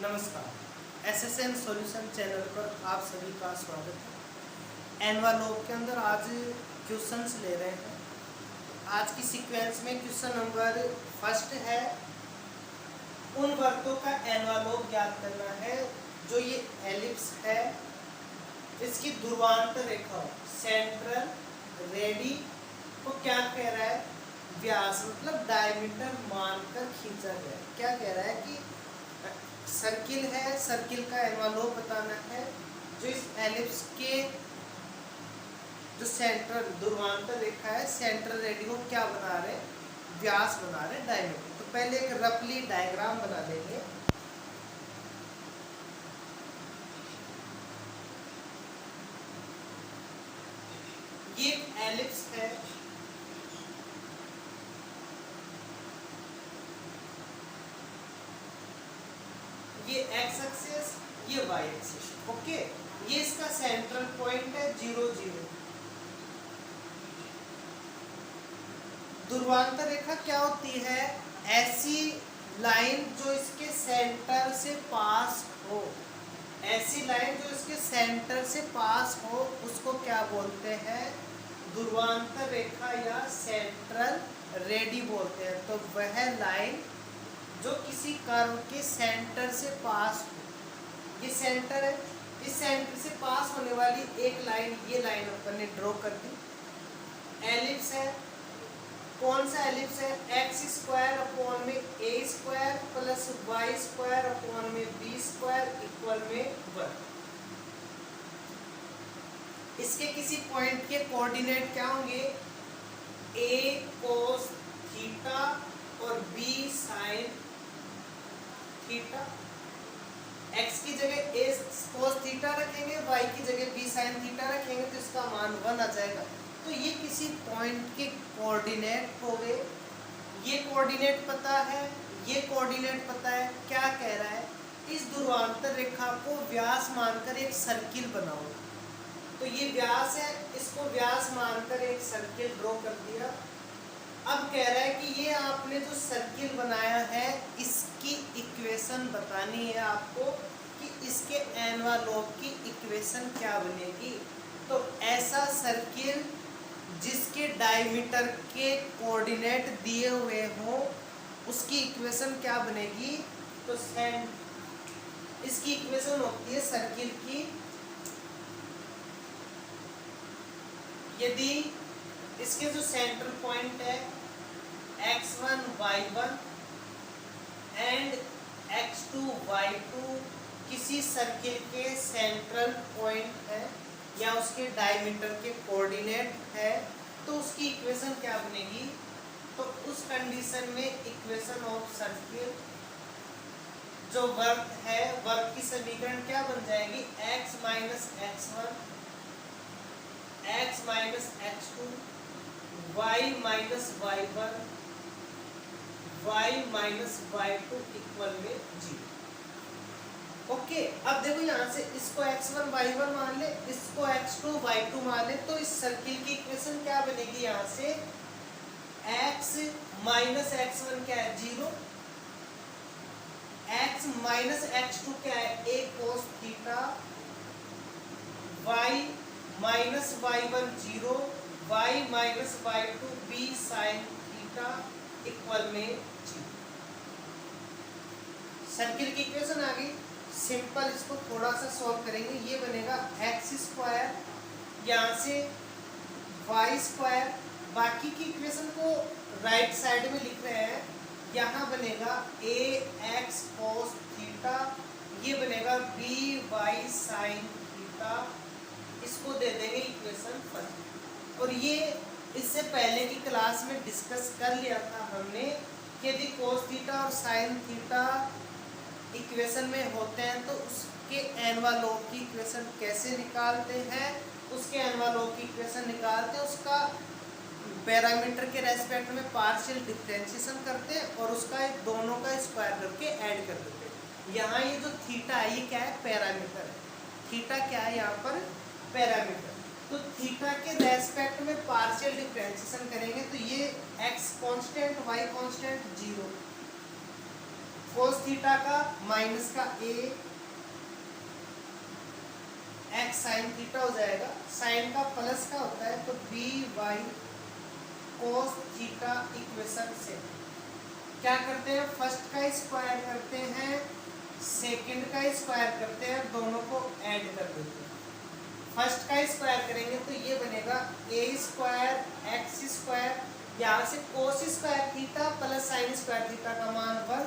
नमस्कार। SSN solution channel पर आप सभी का स्वागत है। एनवालोप के अंदर आज क्वेश्चंस ले रहे हैं। आज की सीक्वेंस में क्वेश्चन नंबर फर्स्ट है, उन वर्तों का एनवालोप ज्ञात करना है। जो ये एलिप्स है इसकी ध्रुवांतर रेखा सेंट्रल रेडी को क्या कह रहा है, व्यास मतलब डायमीटर मानकर खींचा गया। क्या कह रहा है कि सर्किल है, सर्किल का एनवालोप बताना है। जो इस एलिप्स के जो सेंट्रल ध्रुवांतर रेखा है सेंट्रल रेडियो क्या बना रहे, व्यास बना रहे, डायमीटर। तो पहले एक रफली डायग्राम बना लेंगे। ये एलिप्स है, ये एक्स एक्सिस, ये वाई एक्सिस। ओके, ये इसका सेंट्रल पॉइंट है 0 0। ध्रुवांतर रेखा क्या होती है, ऐसी लाइन जो इसके सेंटर से पास हो। ऐसी लाइन जो इसके सेंटर से पास हो उसको क्या बोलते हैं, ध्रुवांतर रेखा या सेंट्रल रेडी बोलते हैं। तो वह लाइन जो किसी कर्व के सेंटर से पास हो, ये सेंटर है, इस सेंटर से पास होने वाली एक लाइन, ये लाइन अपन ने ड्रॉ कर दी। एलिप्स है, कौन सा एलिप्स है, एक्स स्क्वायर अपॉन में a square plus y square upon में बी स्क्वायर इक्वल में 1। इसके किसी पॉइंट के कोऑर्डिनेट क्या होंगे, ए कोस थीटा और बी साइन थीटा। एक्स की जगह ए कोस थीटा रखेंगे, वाई की जगह बी साइन थीटा रखेंगे तो इसका मान 1 आ जाएगा। तो ये किसी पॉइंट के कोऑर्डिनेट हो गए। ये कोऑर्डिनेट पता है, ये कोऑर्डिनेट पता है। क्या कह रहा है, इस ध्रुवांतर रेखा को व्यास मानकर एक सर्किल बनाओ। तो ये व्यास है, इसको व्यास मानकर एक सर्किल ड्रॉ कर दिया। अब कह रहा है कि ये आपने जो सर्किल बनाया है इसकी इक्वेशन बतानी है आपको कि इसके एनवालोप की इक्वेशन क्या बनेगी। तो ऐसा सर्किल जिसके डायमीटर के कोऑर्डिनेट दिए हुए हो उसकी इक्वेशन क्या बनेगी। तो इसकी इक्वेशन होती है सर्किल की, यदि इसके जो सेंटर पॉइंट है x1 y1 and x2 y2 किसी सर्किल के सेंट्रल पॉइंट है या उसके डायमीटर के कोऑर्डिनेट है, तो उसकी इक्वेशन क्या बनेगी। तो उस कंडीशन में इक्वेशन ऑफ सर्किल जो वर्क है, वर्क की समीकरण क्या बन जाएगी, x minus x1 x minus x2 y minus y1 y minus y2 equal में 0। ओके, अब देखो यहाँ से इसको x1 y1 मान ले, इसको x2 y2 मान ले, तो इस सर्किल की इक्वेशन क्या बनेगी, यहाँ से x माइनस x1 क्या है 0, x माइनस x2 क्या है a cos theta, y minus y1 0, y minus y2 b sin theta equal में 0। सर्किल की इक्वेशन आ गई। सिंपल इसको थोड़ा सा सॉल्व करेंगे। ये बनेगा एक्स स्क्वायर, यहाँ से वाई स्क्वायर, बाकी की इक्वेशन को राइट साइड में लिख रहे हैं। यहाँ बनेगा ए एक्स कोस थीटा, ये बनेगा बी वाई साइन थीटा। इसको दे देंगे इक्वेशन फर्स्ट। और ये इससे पहले की क्लास में डिस्कस कर लिया था हमने कि यदि कोस थीटा और साइन थीटा इक्वेशन में होते हैं तो उसके एनवालोप की इक्वेशन कैसे निकालते हैं, उसके एनवालोप की इक्वेशन निकालते हैं, उसका पैरामीटर के रेस्पेक्ट में पार्शियल डिफरेंशिएशन करते हैं और उसका दोनों का स्क्वायर करके ऐड कर देते हैं। यहाँ ये जो थीटा है ये क्या है, पैरामीटर है। थीटा क्या है यहाँ पर, पैरामीटर। तो थीटा के रेस्पेक्ट में पार्शियल डिफरेंशिएशन करेंगे तो ये x constant y constant 0 cos theta का माइनस का ए एक्स साइन थीटा हो जाएगा, साइन का प्लस का होता है तो b y cos theta equation से क्या करते हैं, फर्स्ट का स्क्वायर करते हैं, सेकंड का स्क्वायर करते हैं, दोनों को ऐड कर देते हैं। फर्स्ट का स्क्वायर करेंगे तो ये बनेगा ए स्क्वायर एक्स स्क्वायर, यहाँ से cos square theta plus sine square theta का मान 1,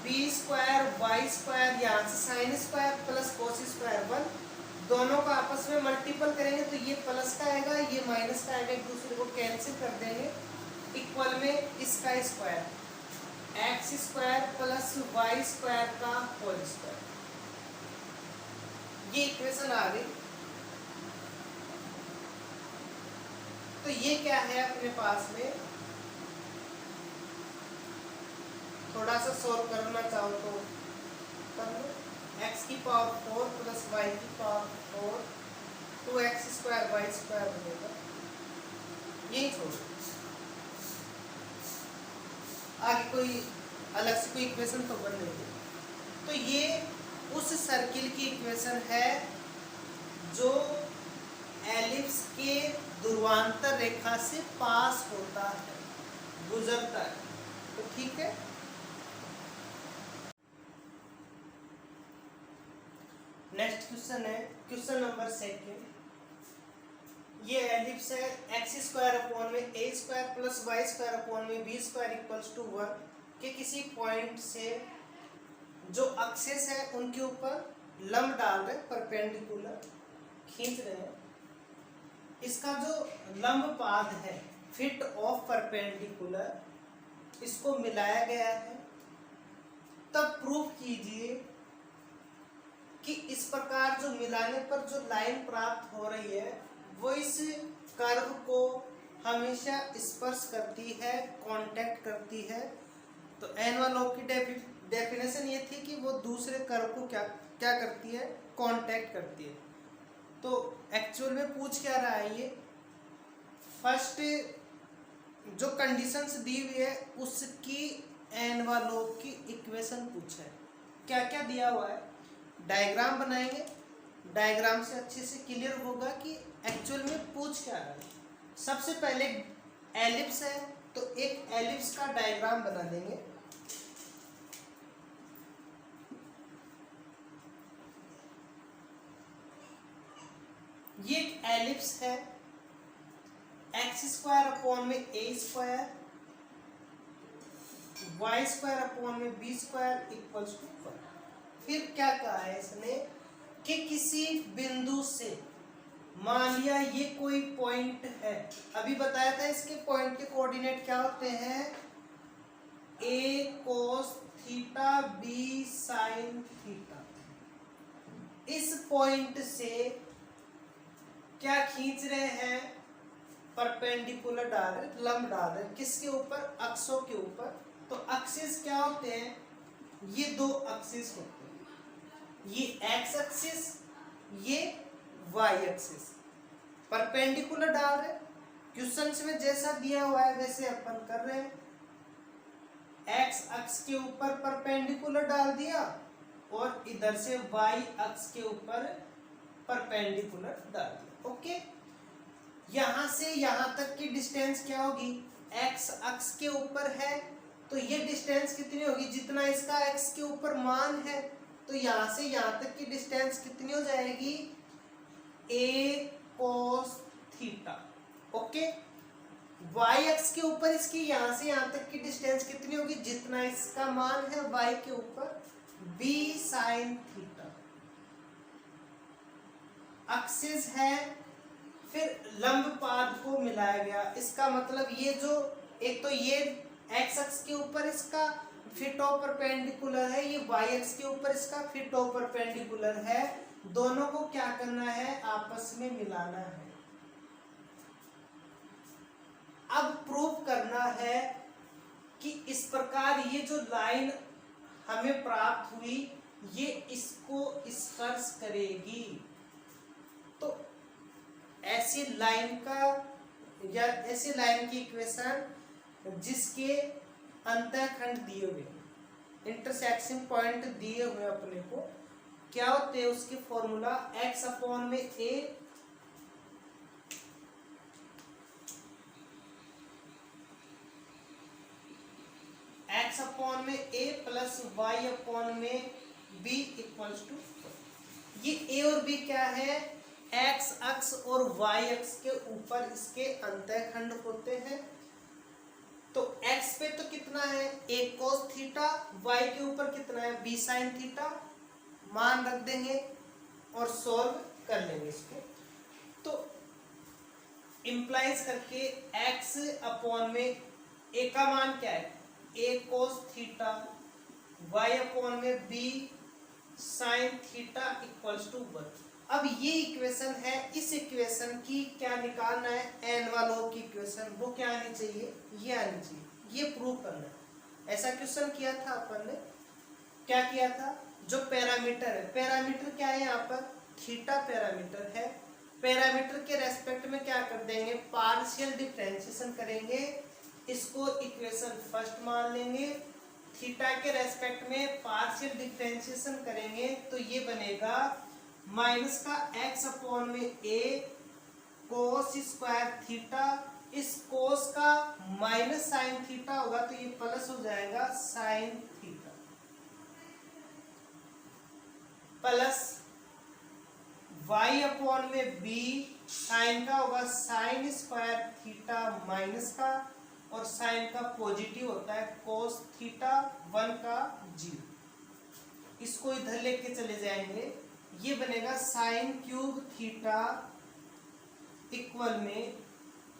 बी स्क्वायर वाई स्क्वायर, यहाँ से sine square plus cos square 1, दोनों को आपस में मल्टीपल करेंगे तो ये प्लस का आएगा, ये माइनस का आएगा, एक दूसरे को कैंसिल कर देंगे, इक्वल में इसका square x square plus y square का होल स्क्वायर, ये इक्वेशन आ गई। तो ये क्या है अपने पास में, थोड़ा सा सोल्व करना चाहो तो कर लो, एक्स की पावर 4 प्लस वाई की power 4, 2x square y square बनेगा, यही छोड़ो, आगे कोई अलग से कोई इक्वेशन तो बन नहीं है। तो ये उस सर्किल की इक्वेशन है जो एलिप्स के ध्रुवांतर रेखा से पास होता है, गुजरता है। तो ठीक है, नेक्स्ट क्वेश्चन है क्वेश्चन नंबर 2। ये एलिप्स है एक्स स्क्वायर अपॉन में a square plus y square upon में बी स्क्वायर इक्वल्स टू 1 के किसी पॉइंट से जो एक्सिस है उनके ऊपर लंब डाल रहे, परपेंडिकुलर खींच रहे हैं। इसका जो लंब पाद है फिट ऑफ परपेंडिकुलर, इसको मिलाया गया है, तब प्रूफ कीजिए कि इस प्रकार जो मिलाने पर जो लाइन प्राप्त हो रही है वो इस कर्व को हमेशा स्पर्श करती है, कांटेक्ट करती है। तो एनवा लॉ की डेफिनेशन ये थी कि वो दूसरे कर्व को क्या क्या करती है, कांटेक्ट करती है। तो एक्चुअल में पूछ क्या रहा है, ये फर्स्ट जो कंडीशंस दी हुई है उसकी एनवा लॉ की इक्वेशन पूछा है। क्या क्या दिया हुआ है, डायग्राम बनाएंगे, डायग्राम से अच्छे से क्लियर होगा कि एक्चुअल में पूछ क्या रहा है। सबसे पहले एलिप्स है तो एक एलिप्स का डायग्राम बना देंगे। ये एक एलिप्स है, एक्स स्क्वायर अपॉन में a square, y square upon में बी स्क्वायर इक्वल्स टू 1। फिर क्या कहा है इसने कि किसी बिंदु से, मान लिया ये कोई पॉइंट है, अभी बताया था इसके पॉइंट के कोऑर्डिनेट क्या होते हैं, a cos theta b sine theta. इस पॉइंट से क्या खींच रहे हैं, परपेंडिकुलर डाल रहे, लंब डाल रहे, किसके ऊपर, अक्षों के ऊपर। तो एक्सिस क्या होते हैं, ये दो एक्सिस होते हैं, ये एक्स एक्सिस, ये वाई एक्सिस। परपेंडिकुलर डाल रहे, क्वेश्चंस में जैसा दिया हुआ है वैसे अपन कर रहे हैं। एक्स अक्ष के ऊपर परपेंडिकुलर डाल दिया और इधर से वाई अक्ष के ऊपर परपेंडिकुलर डाल दिया। ओके, यहां से यहां तक की डिस्टेंस क्या होगी, एक्स अक्ष के ऊपर है तो ये डिस्टेंस कितनी होगी, जितना इसका एक्स के ऊपर मान है। तो यहां से यहां तक की डिस्टेंस कितनी हो जाएगी, a cos theta. Okay, y x के ऊपर इसकी यहां से यहां तक की डिस्टेंस कितनी होगी, जितना इसका मान है वाई के ऊपर, बी साइन थीटा। एक्सिस है, फिर लंब पाद को मिलाया गया। इसका मतलब ये जो एक तो ये एक्स अक्ष के ऊपर इसका फिट ऑफ परपेंडिकुलर है, ये वाई एक्स के ऊपर इसका फिट ऑफ परपेंडिकुलर है। दोनों को क्या करना है, आपस में मिलाना है। अब प्रूफ करना है कि इस प्रकार ये जो लाइन हमें प्राप्त हुई ये इसको स्पर्श करेगी। तो ऐसी लाइन का या ऐसी लाइन की इक्वेशन जिसके अंतःखंड दिए हुए, इंटरसेक्शन पॉइंट दिए हुए अपने को, क्या होते हैं उसके फॉर्मूला, x अपॉन में a x अपॉन में a प्लस y अपॉन में b इक्वल्स टू, ये a और b क्या है, x अक्ष और y अक्ष के ऊपर इसके अंतःखंड होते हैं। तो x पे तो कितना है a cos थीटा, y के ऊपर कितना है b sin थीटा, मान रख देंगे और सॉल्व कर लेंगे इसको। तो इंप्लाइज करके x अपॉन में a का मान क्या है, a cos theta, y upon में b sin theta equals to 1। अब ये इक्वेशन है, इस इक्वेशन की क्या निकालना है, एन वालों की इक्वेशन, वो क्या आनी चाहिए, ये आनी चाहिए, ये प्रूव करना है। ऐसा क्वेश्चन किया था अपन ने, क्या किया था, जो पैरामीटर है, पैरामीटर क्या है यहाँ पर, थीटा पैरामीटर है, पैरामीटर के रेस्पेक्ट में क्या कर देंगे, पार्शियल डिफरेंशिएशन करेंगे, इसको इक्वेशन फर्स्ट मान लेंगे, थीटा के रेस्पेक्ट में पार्शियल डिफरेंशिएशन करेंगे तो ये बनेगा माइनस का x अपॉन में a कोस स्क्वायर थीटा, इस कोस का माइनस साइन थीटा होगा तो ये प्लस हो जाएगा sine theta, plus y upon में b साइन का होगा साइन स्क्वायर थीटा माइनस का, और साइन का पॉजिटिव होता है कोस थीटा 1 का 0, इसको इधर लेके चले जाएंगे, ये बनेगा साइन क्यूब थीटा इक्वल में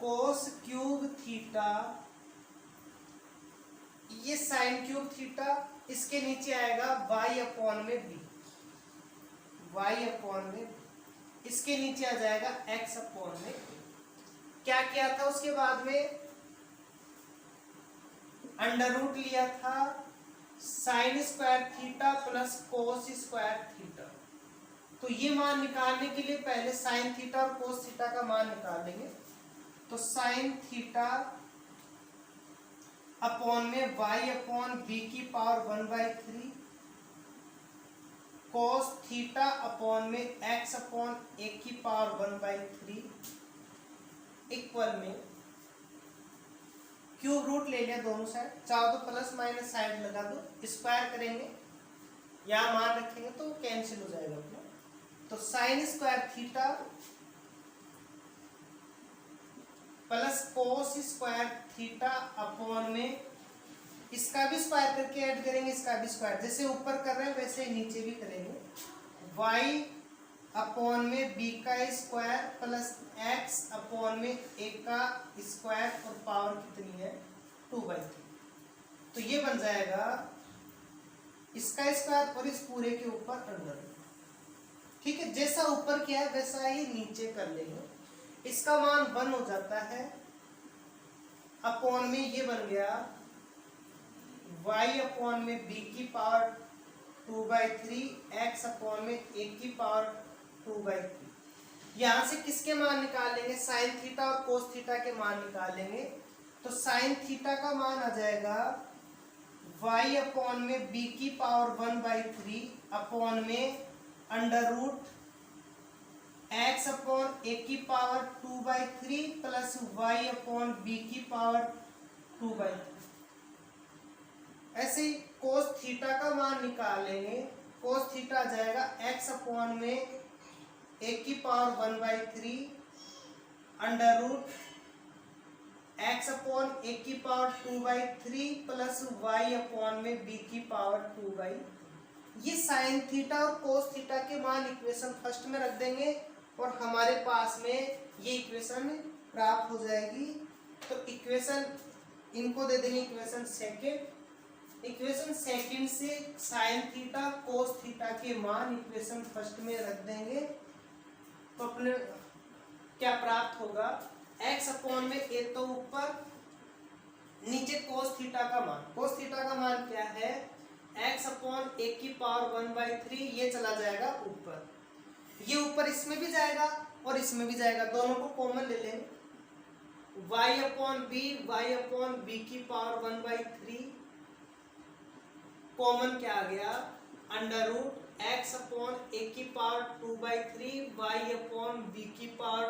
कोस क्यूब थीटा, ये साइन क्यूब थीटा, इसके नीचे आएगा y अपॉन में b, y अपॉन में, इसके नीचे आ जाएगा x अपॉन में। क्या किया था उसके बाद में, अंडर रूट लिया था sine square theta plus cos square theta. तो ये मान निकालने के लिए पहले साइन थीटा और कोस थीटा का मान निकाल लेंगे। तो साइन थीटा अपॉन में y अपॉन b की पावर 1/3, कोस थीटा अपॉन में x अपॉन a की पावर 1/3 इक्वल में क्यूब रूट ले लिया दोनों साइड, चाहो तो प्लस माइनस साइड लगा दो, स्क्वायर करेंगे, यहां मान रखेंगे तो कैंसिल हो जाएगा अपना। तो sine square theta plus cos square theta upon में, इसका भी स्क्वायर करके ऐड करेंगे, इसका भी स्क्वायर, जैसे ऊपर कर रहे हैं वैसे ही नीचे भी करेंगे, y अपॉन में b का स्क्वायर प्लस x अपॉन में a का स्क्वायर, और पावर कितनी है 2/3। तो ये बन जाएगा इसका स्क्वायर और इस पूरे के ऊपर अंडर। ठीक है, जैसा ऊपर किया है वैसा ही नीचे कर लेंगे। इसका मान 1 हो जाता है, अपॉन में ये बन गया y अपॉन में b की पावर 2/3, x अपॉन में a की पावर 2/3। यहां से किसके मान निकाल लेंगे, साइन थीटा और कोस थीटा के मान निकाल लेंगे। तो साइन थीटा का मान आ जाएगा y अपॉन में b की पावर 1/3 अपॉन में under root x upon a की power 2/3 plus y upon b की पावर 2/3। ऐसे ही कोस थीटा का मान निकाल लेंगे, कोस थीटा आ जाएगा x अपॉन में a की power 1/3 under root x upon a की पावर 2/3 प्लस y अपॉन में b की पावर 2/3। ये साइन थीटा और कोस थीटा के मान इक्वेशन फर्स्ट में रख देंगे और हमारे पास में ये इक्वेशन प्राप्त हो जाएगी। तो इक्वेशन इनको दे देंगे इक्वेशन सेकेंड। इक्वेशन सेकेंड से साइन थीटा कोस थीटा के मान इक्वेशन फर्स्ट में रख देंगे तो अपने क्या प्राप्त होगा, x अपॉन में a तो ऊपर, नीचे कोस थीटा का मान, कोस थीटा का मान क्या है x अपॉन a की पावर 1/3, ये चला जाएगा ऊपर, ये ऊपर इसमें भी जाएगा और इसमें भी जाएगा, दोनों को कॉमन ले लेंगे, y अपॉन b की पावर 1/3 कॉमन क्या आ गया, अंडर रूट एक्स अपॉन ए की पावर 2/3 वाई अपॉन बी की पावर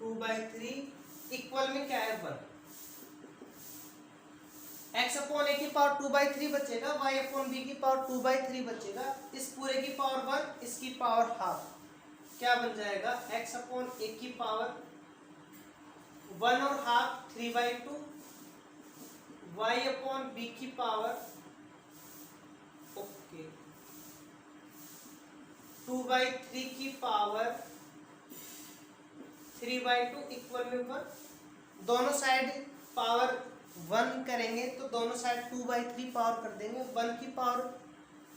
2/3 इक्वल में क्या है 1। एक्स अपॉन ए की पावर 2/3 बचेगा, वाई अपॉन बी की पावर 2/3 बचेगा, इस पूरे की पावर 1, इसकी पावर हाफ, क्या बन जाएगा एक्स अपॉन ए की पावर 1 और हाफ 3/2 वाई अपॉन बी की पावर ओके 2/3 की पावर 3/2 इक्वल में 1। दोनों साइड पावर 1 करेंगे तो दोनों साइड 2/3 पावर कर देंगे, 1 की पावर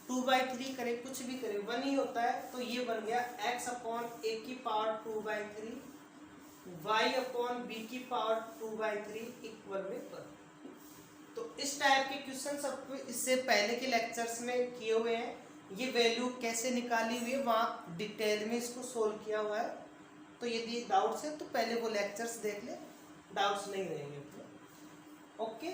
2/3 करे, कुछ भी करे 1 ही होता है, तो ये बन गया x अपॉन ए की पावर 2/3 y अपॉन बी की पावर 2/3 इक्वल में 1। तो इस टाइप के क्वेश्चन सब इससे पहले के लेक्चर्स में किए हुए हैं, ये वैल्यू कैसे निकाली हुई है वहाँ डिटेल में इसको सोल्व किया हुआ है। तो यदि डाउट्स है तो पहले वो लेक्चर्स देख ले, डाउट्स नहीं रहेंगे। ओके,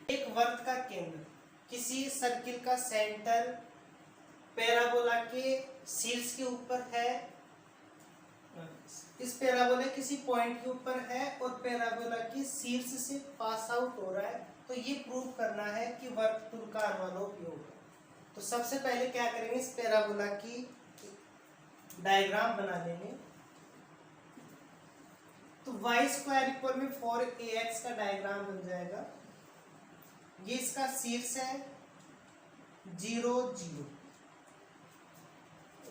एक वर्त का केंद्र किसी सर्किल का सेंटर पैराबोला के शीर्ष के ऊपर है, इस पैराबोला किसी पॉइंट के ऊपर है और पैराबोला की शीर्ष से पास आउट हो रहा है, तो ये प्रूव करना है कि वर्तुल का अनुलोम योग है। तो सबसे पहले क्या करेंगे, इस पैराबोला की डायग्राम बना लेंगे। तो y स्क्वायर इक्वल में 4ax का डायग्राम बन जाएगा। ये इसका शीर्ष है 0 0,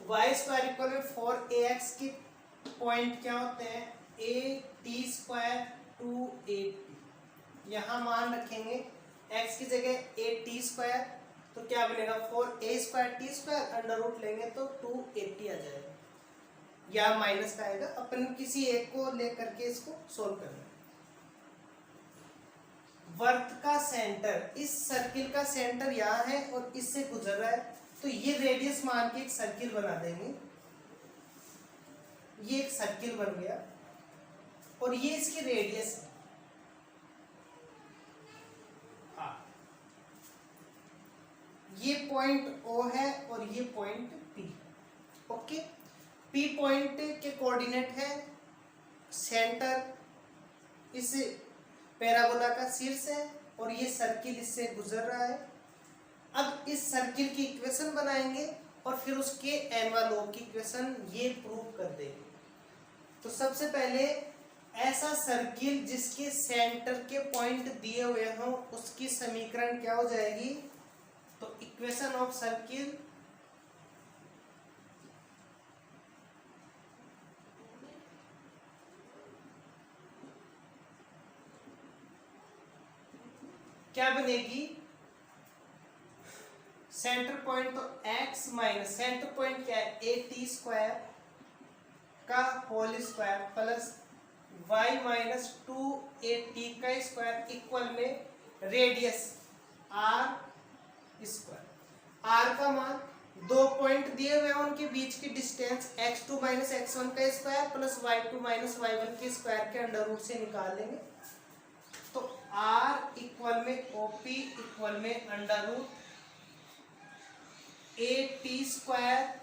y स्क्वायर इक्वल में 4ax के पॉइंट क्या होते हैं, a_t² 2a_t। यहाँ मान रखेंगे x की जगह a_t², तो क्या बनेगा 4a²t² अंडर रूट लेंगे तो 2a_t आ जाएगा, या माइनस का आएगा, अपन किसी एक को लेकर के इसको सोल्व करना है। वर्त का सेंटर, इस सर्किल का सेंटर यहाँ है और इससे गुजर रहा है, तो ये रेडियस मान के एक सर्किल बना देंगे। ये एक सर्किल बन गया और ये इसकी रेडियस है R। ये पॉइंट O है और ये point P। Okay, P point के कोऑर्डिनेट है सेंटर, इस पैराबोला का शीर्ष है और ये सर्किल इससे गुजर रहा है। अब इस सर्किल की इक्वेशन बनाएंगे और फिर उसके एनवलप की इक्वेशन ये प्रूव कर देंगे। तो सबसे पहले ऐसा सर्किल जिसके सेंटर के पॉइंट दिए हुए हों उसकी समीकरण क्या हो जाएगी, तो इक्वेशन ऑफ सर्किल क्या बनेगी, सेंटर पॉइंट तो x माइनस सेंटर पॉइंट क्या है a_t² का whole square plus y minus 2a_t का स्क्वायर इक्वल में रेडियस r²। r का मान, दो पॉइंट दिए हुए हैं उनके बीच की डिस्टेंस x2 माइनस x1 का square plus y2 minus y1 के स्क्वायर के अंडर रूट से निकाल लेंगे। तो r इक्वल में OP इक्वल में अंडर रूट a_t²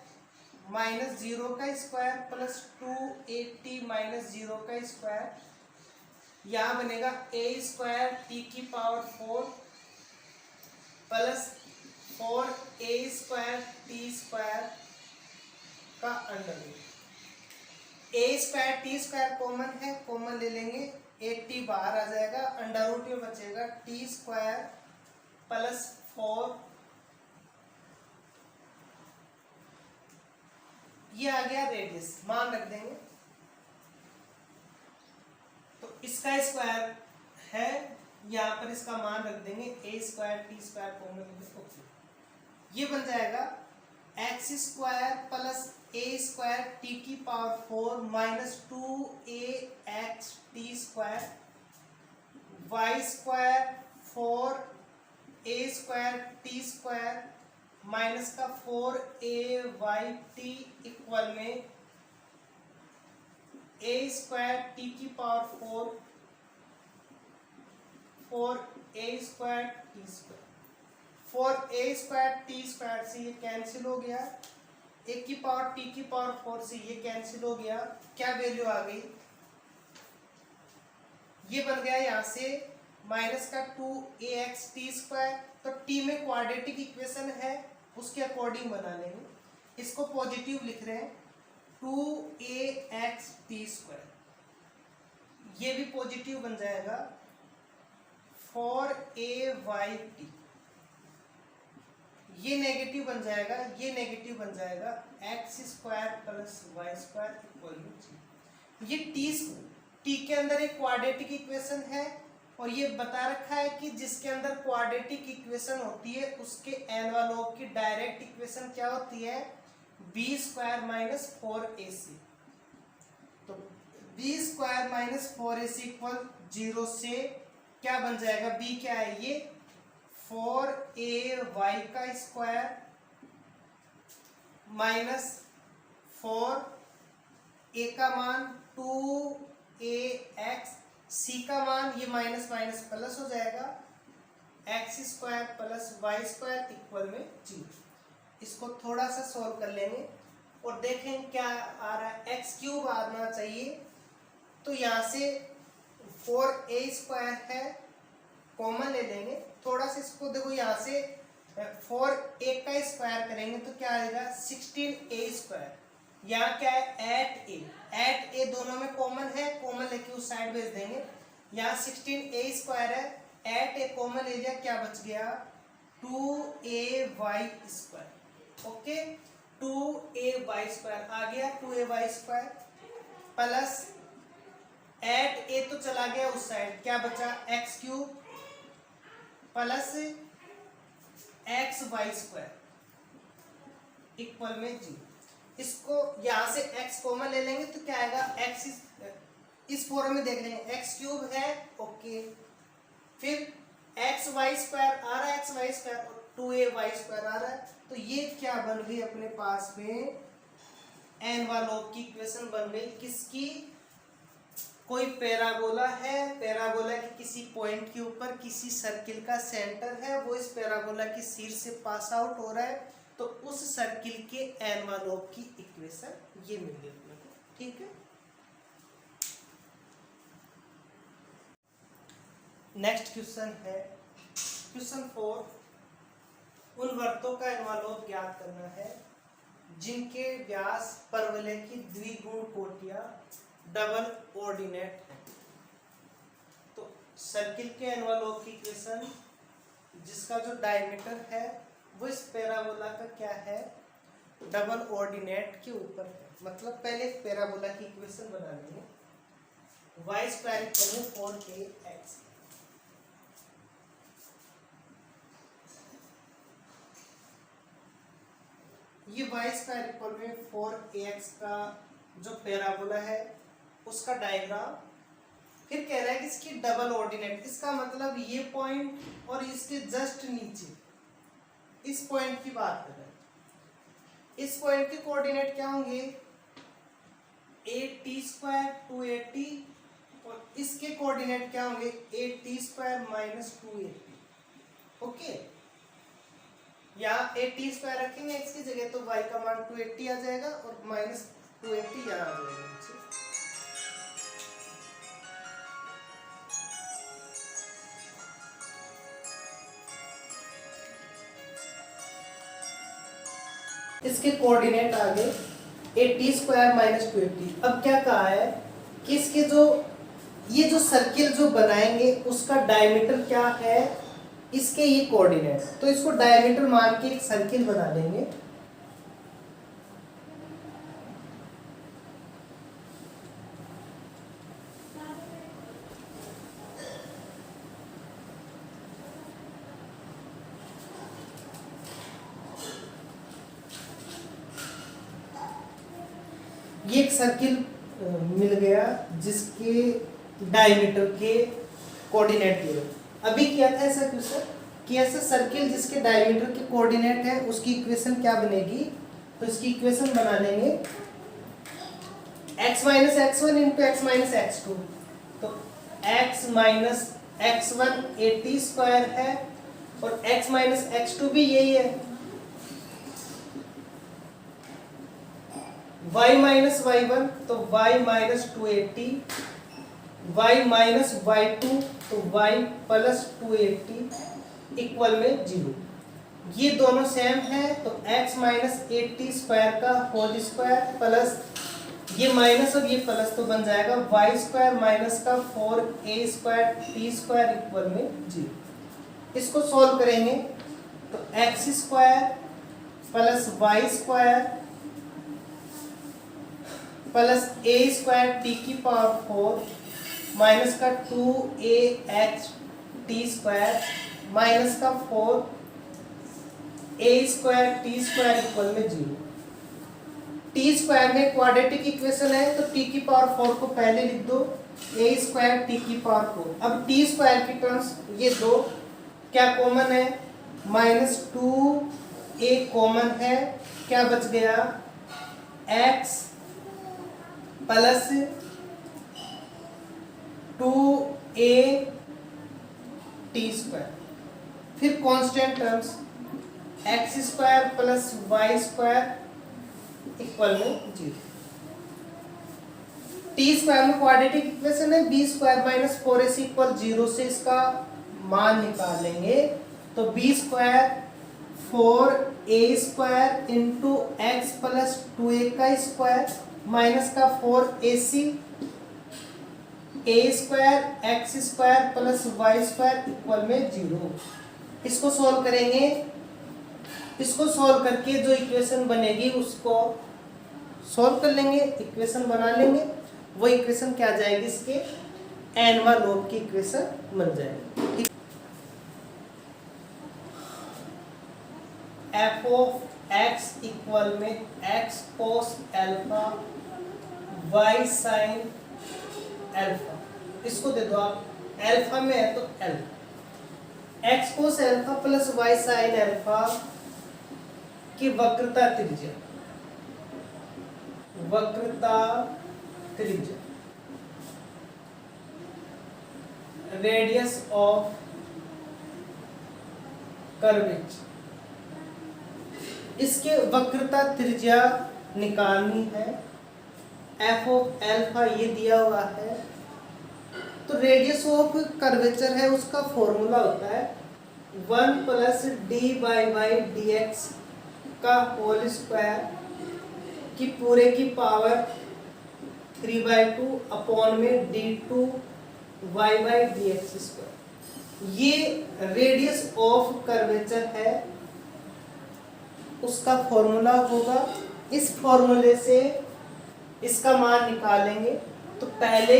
माइनस 0 का स्क्वायर प्लस 2a_t माइनस 0 का स्क्वायर, यहाँ बनेगा a² t की पावर 4 प्लस 4a² t² का under root. a² t² common है, कॉमन ले लेंगे, 80 बाहर आ जाएगा, अंडर रूट में बचेगा t² प्लस 4, ये आ गया रेडियस, मान रख देंगे। तो इसका स्क्वायर है, यहाँ पर इसका मान रख देंगे a² t² कॉमन, ये बन जाएगा x² प्लस a² t की power 4 minus 2ax t² y² 4a² t² minus का 4ay t इक्वल में a² t की power 4 4 a square T square, 4 a square T square से ये कैंसिल हो गया, एक की पावर टी की पावर 4 से ये कैंसिल हो गया, क्या वैल्यू आ गई, ये बन गया यहाँ से माइनस का 2ax टी स्क्वायर। तो टी में क्वाड्रेटिक इक्वेशन है, उसके अकॉर्डिंग बना लेंगे, इसको पॉजिटिव लिख रहे हैं 2ax टी स्क्वायर, ये भी पॉजिटिव बन जाएगा 4ay टी, ये नेगेटिव बन जाएगा, ये नेगेटिव बन जाएगा x square plus y square equal to, ये टी के अंदर एक क्वाड्रेटिक इक्वेशन है और ये बता रखा है कि जिसके अंदर क्वाड्रेटिक इक्वेशन होती है उसके एनवलप की डायरेक्ट इक्वेशन क्या होती है, बी स्क्वायर माइनस 4ac। तो b square minus 4ac equal 0 से क्या बन जाएगा, बी क्या है ये 4ay का स्क्वायर माइनस 4a का मान 2ax, c का मान ये माइनस माइनस प्लस हो जाएगा x square plus y square equal में 0। इसको थोड़ा सा सॉल्व कर लेंगे और देखें क्या आ रहा है, एक्स क्यूब आना चाहिए। तो यहाँ से 4a स्क्वायर है, कॉमन ले लेंगे, थोड़ा सा इसको देखो यहाँ से 4a का स्क्वायर करेंगे तो क्या आएगा 16a स्क्वायर, यहाँ क्या है 8a दोनों में कॉमन है, कॉमन लेके उस साइड भेज देंगे, यहाँ 16a स्क्वायर है, 8a कॉमन ले लिया, क्या बच गया 2ay square, okay 2ay square आ गया, 2ay स्क्वायर प्लस 8a तो चला गया उस साइड, क्या बचा x cube plus x y square equal में 0। इसको यहां से x कॉमन ले लेंगे तो क्या आएगा, x इस फॉर्म में देख लेंगे, एक्स क्यूब है, ओके, फिर एक्स वाई स्क्वायर आ रहा है, एक्स वाई स्क्वायर और 2ay स्क्वायर आ रहा है, तो ये क्या बन गई अपने पास में एनवलप की इक्वेशन बन गई, किसकी, कोई पैराबोला है, पैराबोला के किसी पॉइंट के ऊपर किसी सर्किल का सेंटर है, वो इस पैराबोला की शीर्ष से पास आउट हो रहा है, तो उस सर्किल के एनवलप की इक्वेशन ये मिल गई अपने को, ठीक है। नेक्स्ट क्वेश्चन है क्वेश्चन 4, उन वृत्तों का एनवलप ज्ञात करना है जिनके व्यास परवलय की द्विगुण कोटियां डबल ऑर्डिनेट है। तो सर्किल के एनवलप की इक्वेशन जिसका जो डायमीटर है वो इस पैराबोला का क्या है, डबल ऑर्डिनेट के ऊपर है, मतलब पहले पैराबोला की इक्वेशन बना लेंगे, वाई स्क्वायर इक्वल में 4ax, ये वाई स्क्वायर इक्वल में 4ax का जो पैराबोला है उसका डायग्राम, फिर कह रहा है कि इसकी डबल ऑर्डिनेट, इसका मतलब ये पॉइंट और इसके जस्ट नीचे इस पॉइंट की बात कर रहे हैं, इस पॉइंट के कोऑर्डिनेट क्या होंगे 8t स्क्वायर 280 और इसके कोऑर्डिनेट क्या होंगे 8t स्क्वायर माइनस 280, ओके। यहाँ 8t स्क्वायर रखेंगे x की जगह तो y का मान 280 आ जाएगा और माइनस 280 यहाँ आ जाएगा नीचे। इसके कोऑर्डिनेट आ गए 8t स्क्वायर माइनस 280। अब क्या कहा है कि इसके जो ये जो सर्किल जो बनाएंगे उसका डायमीटर क्या है, इसके ये कोऑर्डिनेट, तो इसको डायमीटर मान के एक सर्किल बना लेंगे। ये एक सर्किल मिल गया जिसके डायमीटर के कोऑर्डिनेट दिए। अभी किया था ऐसा क्वेश्चन कि ऐसा सर्किल जिसके डायमीटर के कोऑर्डिनेट है उसकी इक्वेशन क्या बनेगी, तो इसकी इक्वेशन बना लेंगे x minus x1 into x minus x2, तो x माइनस x1 80 स्क्वायर है और x माइनस x2 भी यही है। y माइनस y1 तो y minus 280, y minus y2 तो y प्लस 280 इक्वल में 0। ये दोनों सेम है तो x माइनस 80 स्क्वायर का होल स्क्वायर प्लस ये माइनस और ये प्लस तो बन जाएगा y स्क्वायर माइनस का 4a square t square equal में 0। इसको सॉल्व करेंगे तो x square plus y square plus a square t की पावर 4 माइनस का 2ax t स्क्वायर माइनस का 4a square t square equal में 0। टी स्क्वायर में क्वाड्रेटिक इक्वेशन है तो t की पावर 4 को पहले लिख दो, a स्क्वायर t की पावर 4। अब t स्क्वायर की टर्म्स ये दो क्या कॉमन है, माइनस 2a कॉमन है, क्या बच गया x plus 2a t square. फिर constant terms x square plus y square equal में 0। टी स्क्वायर में क्वाड्रेटिक इक्वेशन है b square minus 4ac equal 0 से इसका मान निकालेंगे तो b square 4a square into x plus 2a का स्क्वायर माइनस का 4ac a square x square plus y square equal में 0। इसको सॉल्व करेंगे, इसको सॉल्व करके जो इक्वेशन बनेगी उसको सॉल्व कर लेंगे, इक्वेशन बना लेंगे। वो इक्वेशन क्या जाएगी, इसके एनवा लोब की इक्वेशन बन जाएगी। एफ ऑफ एक्स इक्वल में x cos alpha y sine alpha, इसको दे दो आप, एल्फा में है तो alpha, x cos alpha plus y sine alpha की वक्रता त्रिज्या, वक्रता त्रिज्या, रेडियस ऑफ कर्वेचर, इसके वक्रता त्रिज्या निकालनी है। एफ ऑफ एल्फा ये दिया हुआ है तो रेडियस ऑफ कर्वेचर है उसका फॉर्मूला होता है 1 plus D by D x का होल स्क्वायर की पूरे की पावर 3/2 अपॉन में d2 y by D x square. ये रेडियस ऑफ कर्वेचर है उसका फॉर्मूला होगा। इस फॉर्मूले से इसका मान निकालेंगे तो पहले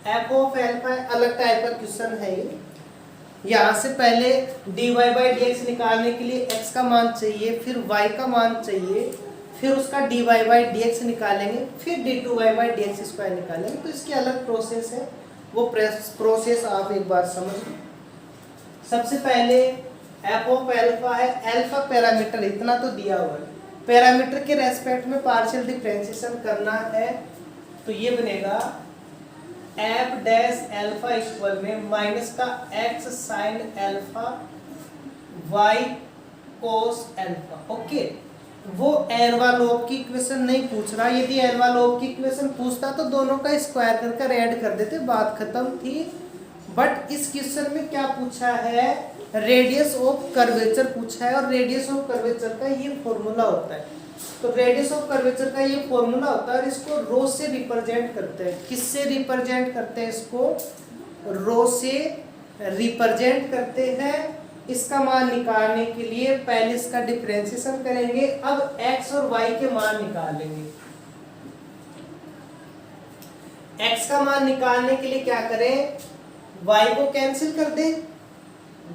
एफ ऑफ एल्फा अलग टाइप का क्वेश्चन है ये, यहाँ से पहले dy बाई डी एक्स निकालने के लिए x का मान चाहिए, फिर y का मान चाहिए, फिर उसका dy बाई डी एक्स निकालेंगे, फिर d2 y by D x square निकालेंगे। तो इसकी अलग प्रोसेस है, वो प्रोसेस आप एक बार समझ लो। सबसे पहले एफ ऑफ एल्फा है, एल्फा पैरामीटर इतना तो दिया हुआ है, पैरामीटर के रेस्पेक्ट में पार्शियल डिफरेंशिएशन करना है तो ये बनेगा एफ डैश एल्फा इक्वल में माइनस का x sine alpha y cos alpha. Okay, वो एनवालोप की इक्वेशन नहीं पूछ रहा, यदि एनवालोप की इक्वेशन पूछता तो दोनों का स्क्वायर करके ऐड कर देते, बात खत्म थी। बट इस क्वेश्चन में क्या पूछा है, रेडियस ऑफ कर्वेचर पूछा है और रेडियस ऑफ कर्वेचर का ये फॉर्मूला होता है। तो रेडियस ऑफ कर्वेचर का ये फॉर्मूला होता है और इसको रो से रिप्रेजेंट करते हैं। किससे रिप्रेजेंट करते हैं, इसको रो से रिप्रेजेंट करते हैं। इसका मान निकालने के लिए पहले इसका डिफरेंशिएशन करेंगे, अब x और y के मान निकालेंगे। x का मान निकालने के लिए क्या करें, y को कैंसिल कर दें।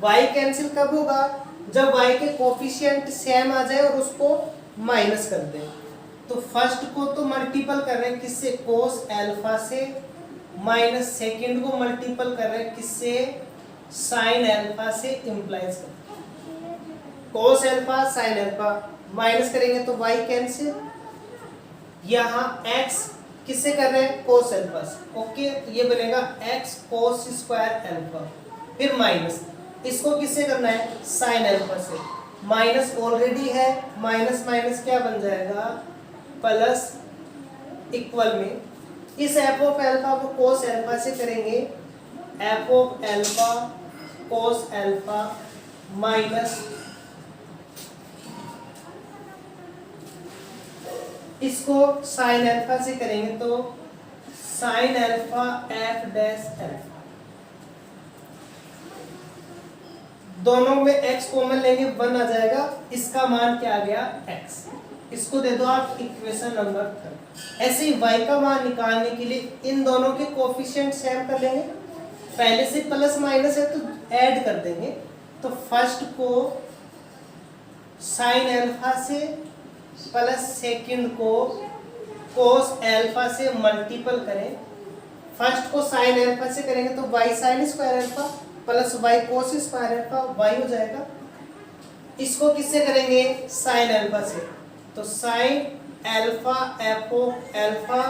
y कैंसिल कब होगा, जब y के कोफिशिएंट सेम आ जाए और उसको माइनस कर दें। तो फर्स्ट को तो मल्टीपल कर रहे हैं किससे, कोस एल्फा से, माइनस सेकंड को मल्टीपल कर रहे हैं किससे, साइन एल्फा से, इंप्लाइज कर कोस एल्फा साइन एल्फा, माइनस करेंगे तो y कैंसिल, यहाँ x किससे कर रहे हैं, कोस अल्फा से। ओके, तो ये बनेगा x कोस स्क्वायर अल्फा, फिर माइनस इसको किससे करना है, साइन अल्फा से। माइनस ऑलरेडी है, माइनस माइनस क्या बन जाएगा, प्लस, इक्वल में इस एफ ऑफ एल्फा को कोस एल्फा से करेंगे, F of alpha cos alpha minus इसको साइन अल्फा से करेंगे तो sign alpha f dash alpha. दोनों में x कॉमन लेंगे 1 आ जाएगा, इसका मान क्या आ गया x। इसको दे दो आप इक्वेशन नंबर 3। ऐसे ही y का मान निकालने के लिए इन दोनों के कोफिशिएंट सेम कर लेंगे, पहले से प्लस माइनस है तो ऐड कर देंगे। तो फर्स्ट को साइन अल्फा से प्लस सेकंड को कोस अल्फा से मल्टीपल करें। फर्स्ट को साइन अल्फा से करेंगे तो y sine square alpha plus y cos square alpha y हो जाएगा। इसको किससे करेंगे, साइन अल्फा से, तो sign alpha f of alpha,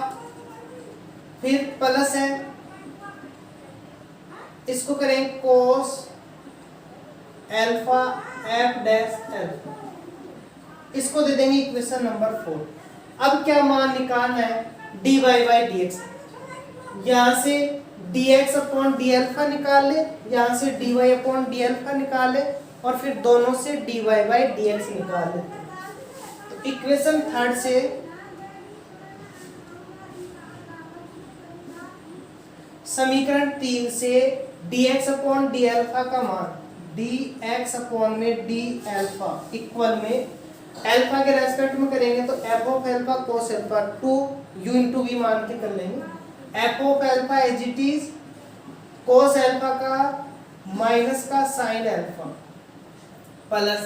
फिर प्लस है, इसको करेंगे कोस अल्फा एफ डैश अल्फा, इसको दे देंगे इक्वेशन नंबर 4। अब क्या मान निकालना है, dy बाई डी एक्स, यहाँ से dx अपॉन डी अल्फा निकाल ले, यहाँ से dy अपॉन डी अल्फा निकाल ले, और फिर दोनों से dy बाई डी एक्स निकाल ले। तो इक्वेशन 3 से समीकरण 3 से dx अपॉन डी अल्फा का मान dx अपॉन में डी अल्फा इक्वल में अल्फा के रेस्पेक्ट में करेंगे तो f of alpha cos alpha 2 u into v मान के कर लेंगे। f of alpha as it is cos alpha का माइनस का sine alpha plus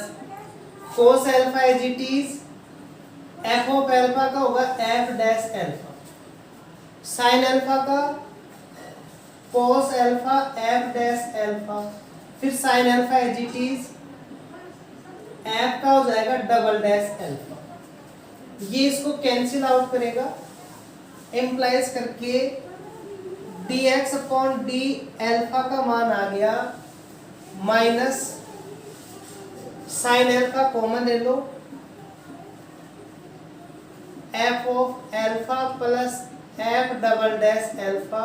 cos alpha as it is f of alpha का होगा f dash alpha, sine alpha का cos alpha f dash alpha, फिर sine alpha as it is f का हो जाएगा double dash alpha. ये इसको कैंसिल आउट करेगा, एम्प्लाइज करके dx अपॉन डी अल्फा का मान आ गया माइनस साइन अल्फा कॉमन ले लो, f of alpha plus f double dash alpha,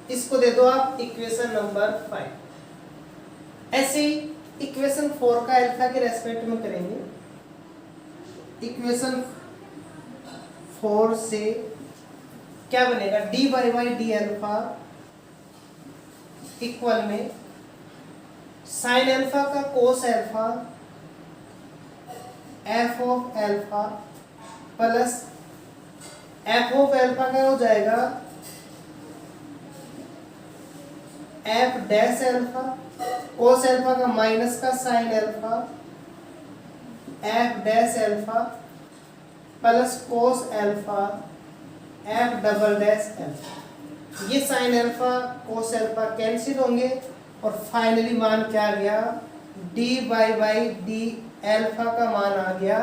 इसको दे दो आप इक्वेशन नंबर 5। ऐसे ही इक्वेशन 4 का अल्फा के रेस्पेक्ट में करेंगे। इक्वेशन 4 से क्या बनेगा, d y by d alpha equal में साइन अल्फा का cos alpha f of alpha plus f of alpha का हो जाएगा f dash alpha, cos alpha का माइनस का sine alpha f dash alpha plus cos alpha f double dash alpha. ये sine alpha cos alpha cancel होंगे और finally मान क्या आ गया, डी बाई डी अल्फा का मान आ गया,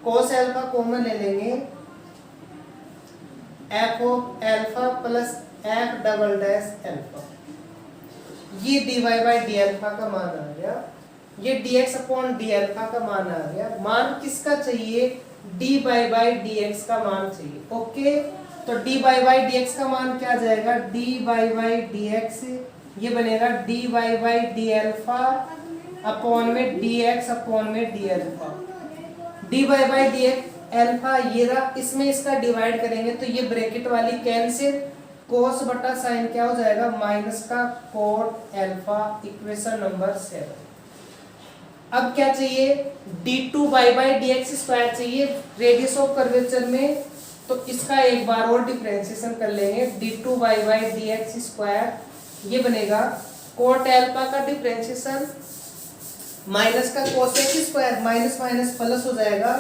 कोस अल्फा कॉमन ले लेंगे, f of alpha plus f double dash alpha. ये d y by d alpha का मान आ गया, ये dx अपॉन डी अल्फा का मान आ गया। मान किसका चाहिए, D by by D x का मान चाहिए। ओके, तो D by by D x का मान क्या आ जाएगा, D by by D x, ये बनेगा D by by d alpha upon में डी एक्स अपॉन में d alpha. D by by d alpha ये रहा, इसमें इसका डिवाइड करेंगे तो ये ब्रैकेट वाली कैंसिल, कोस बटा साइन क्या हो जाएगा, माइनस का कोट अल्फा, इक्वेशन नंबर 7। अब क्या चाहिए, d2 by by D x square चाहिए रेडियस ऑफ कर्वेचर में, तो इसका एक बार और डिफरेंशिएशन कर लेंगे, d2 by by D x square, ये बनेगा कोट अल्फा का डिफरेंशिएशन माइनस का cosec square, minus minus plus हो जाएगा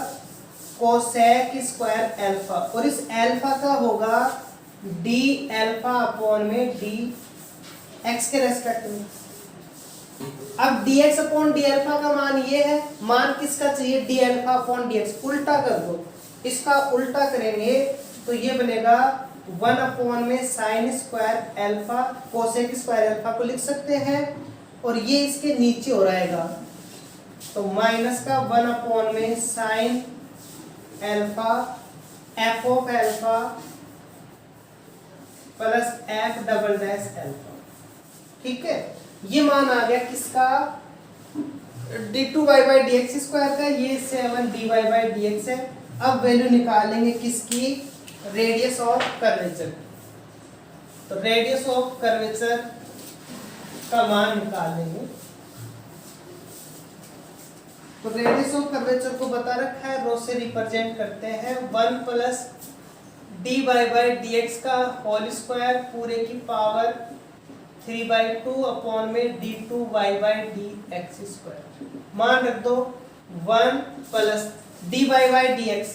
कोसेक स्क्वायर अल्फा, और इस अल्फा का होगा डी अल्फा अपॉन में डी एक्स के रेस्पेक्ट में। अब dx अपॉन डी अल्फा का मान ये है, मान किसका चाहिए, D alpha upon D x, उल्टा कर दो, इसका उल्टा करेंगे तो ये बनेगा 1/sin² अल्फा cosec² अल्फा को लिख सकते हैं, और ये इसके नीचे हो रहेगा तो माइनस का 1/sin alpha f of alpha plus f double dash alpha. ठीक है, ये मान आ गया किसका, d2y/dx² का, ये 7dy/dx है। अब वैल्यू निकालेंगे किसकी, रेडियस ऑफ कर्वेचर। तो रेडियस ऑफ कर्वेचर का मान निकालेंगे। तो रेडियस ऑफ कर्वेचर को बता रखा है, रो से रिप्रेजेंट करते हैं 1 प्लस dy/dx का होल स्क्वायर पूरे की पावर 3/2 अपॉन में d2y/dx²। मान रख दो 1 प्लस dy/dx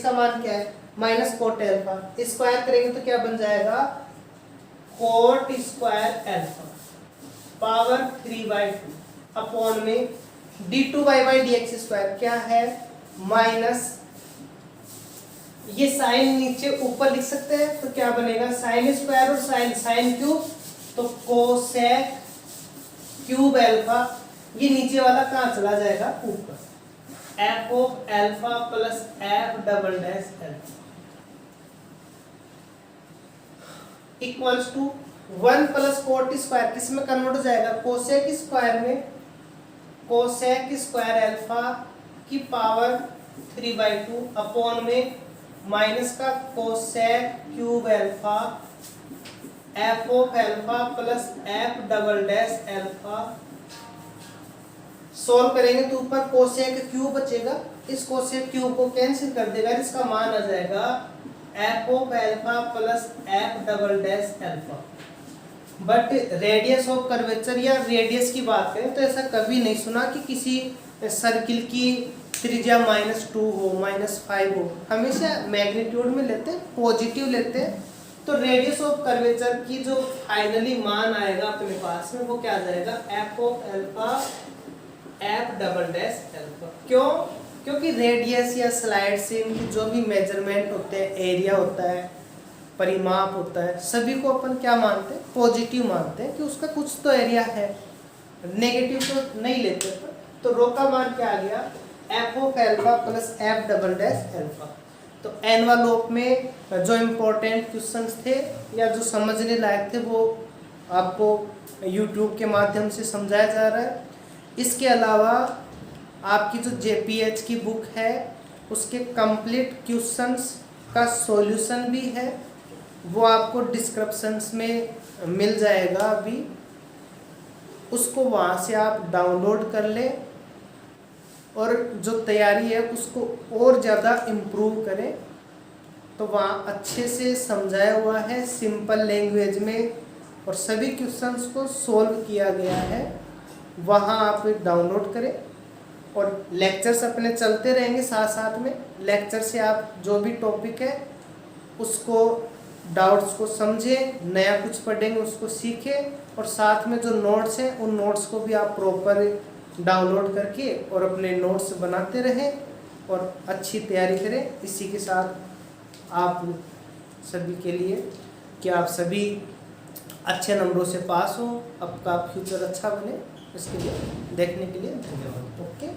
का मान क्या है, माइनस कोट अल्फा, स्क्वायर करेंगे तो क्या बन जाएगा, कोट² अल्फा पावर 3/2 अपॉन में d2y/dx² क्या है, माइनस, ये साइन नीचे ऊपर लिख सकते हैं तो क्या बनेगा, sin² और साइन क्यूब, तो cos³ अल्फा, ये नीचे वाला कहाँ चला जाएगा, ऊपर, f of alpha plus f double dash alpha equals to 1 plus cot² किस में कन्वर्ट हो जाएगा, cosec² में, cosec² अल्फा की पावर 3/2 अपॉन में माइनस का cosec³ alpha f of alpha plus f double dash alpha. Solve करेंगे तो ऊपर cosec³ बचेगा, इस cosec³ को कैंसिल कर देगा, इसका मान आ जाएगा f of alpha plus f double dash alpha. But radius of curvature या रेडियस की बात करें तो ऐसा कभी नहीं सुना कि किसी सर्किल की त्रिज्या -2 हो, -5 हो, हमेशा मैग्नीट्यूड में लेते हैं, पॉजिटिव लेते हैं। तो रेडियस ऑफ कर्वेचर की जो फाइनली मान आएगा अपने पास में वो क्या आ जाएगा, f of alpha f double dash alpha. क्यों, क्योंकि रेडियस या स्लाइड से इनकी जो भी मेजरमेंट होते हैं, एरिया होता है, परिमाप होता है, सभी को अपन क्या मानते हैं, पॉजिटिव मानते हैं कि उसका कुछ तो एरिया है, नेगेटिव तो नहीं लेते। तो रो का मान क्या आ गया, f of alpha plus f double dash alpha. तो एनवेलप में जो इम्पोर्टेंट क्वेश्चंस थे या जो समझने लायक थे वो आपको YouTube के माध्यम से समझाया जा रहा है। इसके अलावा आपकी जो JPH की बुक है उसके कंप्लीट क्वेश्चंस का सॉल्यूशन भी है, वो आपको डिस्क्रिप्शंस में मिल जाएगा अभी, उसको वहाँ से आप डाउनलोड कर लें और जो तैयारी है उसको और ज़्यादा इम्प्रूव करें। तो वहाँ अच्छे से समझाया हुआ है सिंपल लैंग्वेज में और सभी क्वेश्चंस को सॉल्व किया गया है, वहाँ आप डाउनलोड करें। और लेक्चर्स अपने चलते रहेंगे साथ साथ में, लेक्चर से आप जो भी टॉपिक है उसको डाउट्स को समझें, नया कुछ पढ़ेंगे उसको सीखें, और साथ में जो नोट्स हैं उन नोट्स को भी आप प्रॉपर डाउनलोड करके और अपने नोट्स बनाते रहें और अच्छी तैयारी करें। इसी के साथ आप सभी के लिए कि आप सभी अच्छे नंबरों से पास हो, आपका फ्यूचर अच्छा बने, इसके लिए देखने के लिए धन्यवाद। ओके।